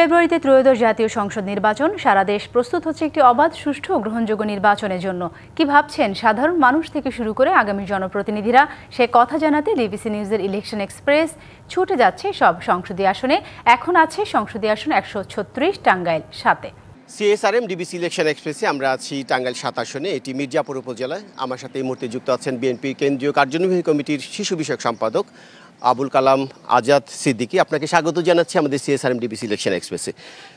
ফেব্রুয়ারিতে ত্রয়োদশ জাতীয় সংসদ নির্বাচন। সারা দেশ প্রস্তুত হচ্ছে একটি অবাধ, সুষ্ঠু ও গ্রহণযোগ্য নির্বাচনের জন্য। কি ভাবছেন সাধারণ মানুষ থেকে শুরু করে আগামী জনপ্রতিনিধিরা, সে কথা জানাতে ডিবিসি নিউজের ইলেকশন এক্সপ্রেস ছুটে যাচ্ছে সব সংসদীয় আসনে। এখন আছে সংসদীয় আসন 136, টাঙ্গাইল 7-এ। সিএসআরএম ডিবিসি ইলেকশন এক্সপ্রেসে আমরা আছি টাঙ্গাইল 7 আসনে। এটি মির্জাপুর উপজেলায়। আমার সাথে এই মুহূর্তে যুক্ত আছেন বিএনপি কেন্দ্রীয় কার্যনির্বাহী কমিটির শিশু বিষয়ক সম্পাদক আবুল কালাম আজাদ সিদ্দিকী। আপনাকে স্বাগত জানাচ্ছি আমাদের সিএসআরএম ডিবিসি ইলেকশন এক্সপ্রেসে।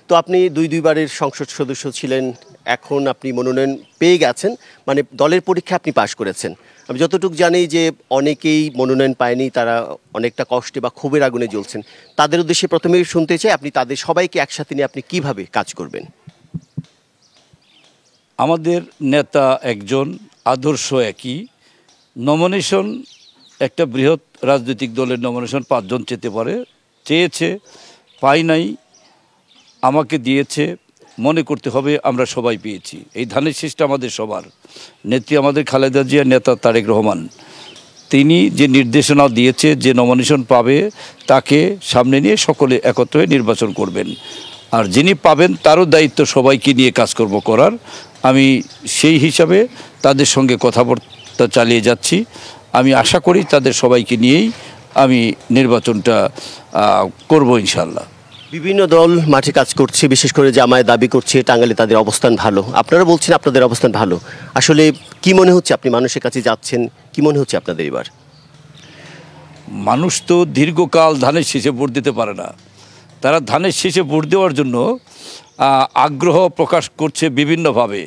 তো আপনি দুইবারের সংসদ সদস্য ছিলেন, এখন আপনি মনোনয়ন পেয়ে গেছেন, মানে দলের পরীক্ষা আপনি পাশ করেছেন। আমি যতটুকু জানি যে অনেকেই মনোনয়ন পায়নি, তারা অনেকটা কষ্টে বা ক্ষোভের আগুনে জ্বলছেন। তাদের উদ্দেশ্যে প্রথমেই শুনতে চাই আপনি তাদের সবাইকে একসাথে নিয়ে আপনি কিভাবে কাজ করবেন। আমাদের নেতা একজন, আদর্শ একই। নমিনেশন একটা বৃহৎ রাজনৈতিক দলের নমিনেশন 5 জন চেয়েছে, পাই নাই, আমাকে দিয়েছে। মনে করতে হবে আমরা সবাই পেয়েছি। এই ধানের শীষটা আমাদের সবার। নেত্রী আমাদের খালেদা জিয়া, নেতা তারেক রহমান, তিনি যে নির্দেশনা দিয়েছে যে নমিনেশন পাবে তাকে সামনে নিয়ে সকলে একত্র হয়ে নির্বাচন করবেন। আর যিনি পাবেন তারও দায়িত্ব সবাইকে নিয়ে কাজকর্ম করার। আমি সেই হিসাবে তাদের সঙ্গে কথাবার্তা চালিয়ে যাচ্ছি। আমি আশা করি তাদের সবাইকে নিয়েই আমি নির্বাচনটা করব ইনশাল্লাহ। বিভিন্ন দল মাঠে কাজ করছে, বিশেষ করে জামায়াত দাবি করছে টাঙ্গাইলে তাদের অবস্থান ভালো। আপনারা বলছেন আপনাদের অবস্থান ভালো। আসলে কি মনে হচ্ছে, আপনি মানুষের কাছে যাচ্ছেন, কি মনে হচ্ছে আপনাদের এবার? মানুষ তো দীর্ঘকাল ধানের শীষে ভোট দিতে পারে না। তারা ধানের শীষে ভোট দেওয়ার জন্য আগ্রহ প্রকাশ করছে বিভিন্নভাবে,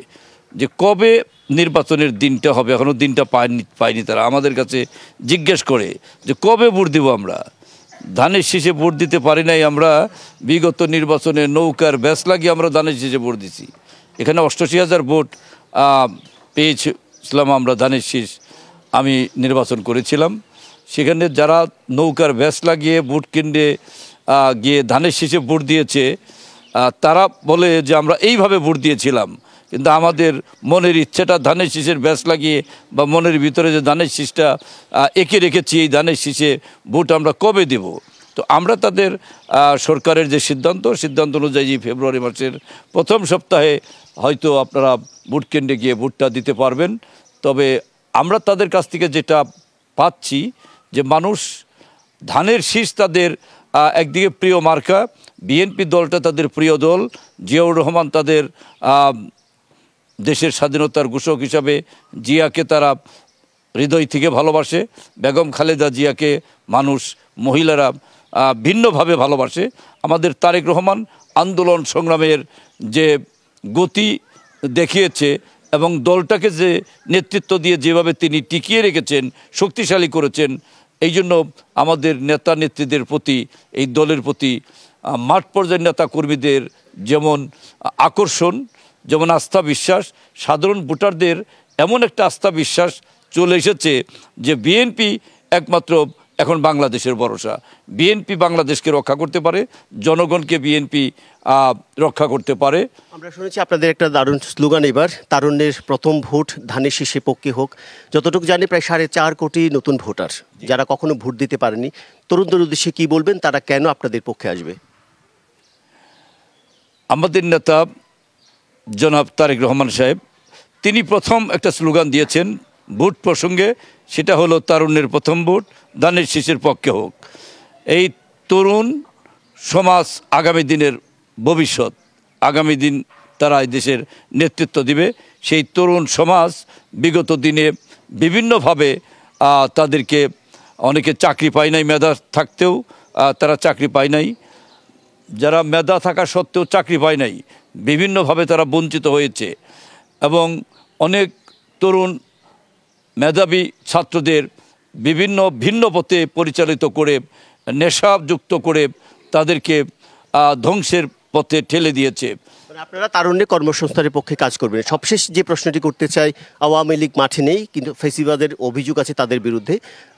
যে কবে নির্বাচনের দিনটা হবে। এখনও দিনটা পায়নি তারা। আমাদের কাছে জিজ্ঞেস করে যে কবে ভোট দিব। আমরা ধানের শীষে ভোট দিতে পারি নাই। আমরা বিগত নির্বাচনে নৌকার ব্যাস লাগিয়ে আমরা ধানের শীষে ভোট দিছি। এখানে 88,000 ভোট পেয়েছিলাম আমরা। ধানের শীষ আমি নির্বাচন করেছিলাম। সেখানে যারা নৌকার ব্যাস লাগিয়ে ভোট কেন্দ্রে গিয়ে ধানের শীষে ভোট দিয়েছে, তারা বলে যে আমরা এইভাবে ভোট দিয়েছিলাম। কিন্তু আমাদের মনের ইচ্ছেটা ধানের শীষের ব্যাস লাগিয়ে বা মনের ভিতরে যে ধানের শীষটা এঁকে রেখেছি, এই ধানের শীষে ভোট আমরা কবে দেব। তো আমরা তাদের সরকারের যে সিদ্ধান্ত অনুযায়ী ফেব্রুয়ারি মাসের প্রথম সপ্তাহে হয়তো আপনারা ভোট কেন্দ্রে গিয়ে ভোটটা দিতে পারবেন। তবে আমরা তাদের কাছ থেকে যেটা পাচ্ছি যে মানুষ ধানের শীষ তাদের একদিকে প্রিয় মার্কা, বিএনপি দলটা তাদের প্রিয় দল, জিয়াউর রহমান তাদের দেশের স্বাধীনতার ঘোষক হিসাবে জিয়াকে তারা হৃদয় থেকে ভালোবাসে। বেগম খালেদা জিয়াকে মানুষ, মহিলারা ভিন্নভাবে ভালোবাসে। আমাদের তারেক রহমান আন্দোলন সংগ্রামের যে গতি দেখিয়েছে এবং দলটাকে যে নেতৃত্ব দিয়ে যেভাবে তিনি টিকিয়ে রেখেছেন, শক্তিশালী করেছেন, এই জন্য আমাদের নেতা নেত্রীদের প্রতি, এই দলের প্রতি মাঠ পর্যায়ের নেতা কর্মীদের যেমন আকর্ষণ, যেমন আস্থা বিশ্বাস, সাধারণ ভোটারদের এমন একটা আস্থা বিশ্বাস চলে এসেছে যে বিএনপি একমাত্র এখন বাংলাদেশের ভরসা। বিএনপি বাংলাদেশকে রক্ষা করতে পারে, জনগণকে বিএনপি রক্ষা করতে পারে। আমরা শুনেছি আপনাদের একটা দারুণ স্লোগান এবার, তারুণ্যের প্রথম ভোট ধানের শীষে পক্ষে হোক। যতটুকু জানি প্রায় 4.5 কোটি নতুন ভোটার যারা কখনো ভোট দিতে পারেনি, তরুণদের উদ্দেশ্যে কি বলবেন, তারা কেন আপনাদের পক্ষে আসবে? আমাদের নেতা জনাব তারেক রহমান সাহেব, তিনি প্রথম একটা স্লোগান দিয়েছেন ভোট প্রসঙ্গে, সেটা হলো তারুণ্যের প্রথম ভোট ধানের শীষের পক্ষে হোক। এই তরুণ সমাজ আগামী দিনের ভবিষ্যৎ, আগামী দিন তারা এই দেশের নেতৃত্ব দিবে। সেই তরুণ সমাজ বিগত দিনে বিভিন্নভাবে তাদেরকে, অনেকে চাকরি পায় নাই, মেধা থাকতেও তারা চাকরি পায় নাই। যারা মেধা থাকা সত্ত্বেও চাকরি পায় নাই, বিভিন্নভাবে তারা বঞ্চিত হয়েছে। এবং অনেক তরুণ মেধাবী ছাত্রদের ভিন্ন পথে পরিচালিত করে, নেশাযুক্ত করে তাদেরকে ধ্বংসের পথে ঠেলে দিয়েছে। আপনারা তারুণ্যে কর্মসংস্থানের পক্ষে কাজ করবেন। সবশেষ যে প্রশ্নটি করতে চাই, আওয়ামী লীগ মাঠে নেই, কিন্তু ফেসিবাদের অভিযোগ আছে তাদের বিরুদ্ধে।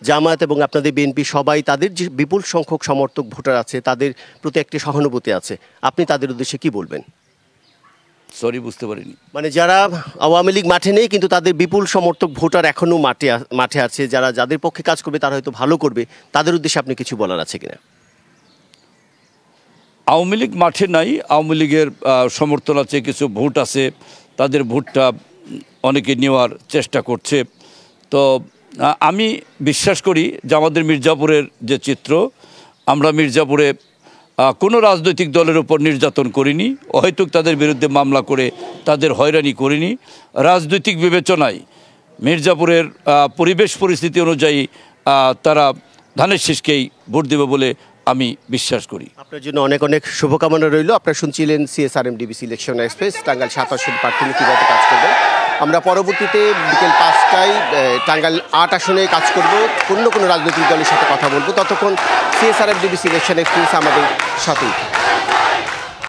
জামায়াত এবং আপনাদের বিএনপি সবাই, তাদের যে বিপুল সংখ্যক সমর্থক ভোটার আছে, তাদের প্রতি একটি সহানুভূতি আছে। আপনি তাদের উদ্দেশ্যে কি বলবেন? সরি, বুঝতে পারিনি। মানে যারা আওয়ামী লীগ মাঠে নেই কিন্তু তাদের বিপুল সমর্থক ভোটার এখনো মাঠে আছে, যাদের পক্ষে কাজ করবে তারা হয়তো ভালো করবে, তাদের উদ্দেশ্যে আপনি কিছু বলার আছে কিনা? আওয়ামী লীগ মাঠে নাই, আওয়ামী লীগের সমর্থন আছে, কিছু ভোট আছে, তাদের ভোটটা অনেকে নেওয়ার চেষ্টা করছে। তো আমি বিশ্বাস করি যে আমাদের মির্জাপুরের যে চিত্র, আমরা মির্জাপুরে কোনো রাজনৈতিক দলের উপর নির্যাতন করিনি, অহেতুক তাদের বিরুদ্ধে মামলা করে তাদের হয়রানি করিনি। রাজনৈতিক বিবেচনায় মির্জাপুরের পরিবেশ পরিস্থিতি অনুযায়ী তারা ধানের শীষকেই ভোট দেবে বলে আমি বিশ্বাস করি। আপনার জন্য অনেক অনেক শুভকামনা রইল। আপনারা শুনছিলেন CSRM DBC election express Tangail 7 আসন প্রার্থী কীভাবে কাজ করবেন। আমরা পরবর্তীতে বিকেল 5টায় টাঙ্গাইল 8 আসনে কাজ করব, কোনো রাজনৈতিক দলের সাথে কথা বলবো। ততক্ষণ CSRM ডিবিসি ইলেকশন এক্সপ্রেস আমাদের সাথেই।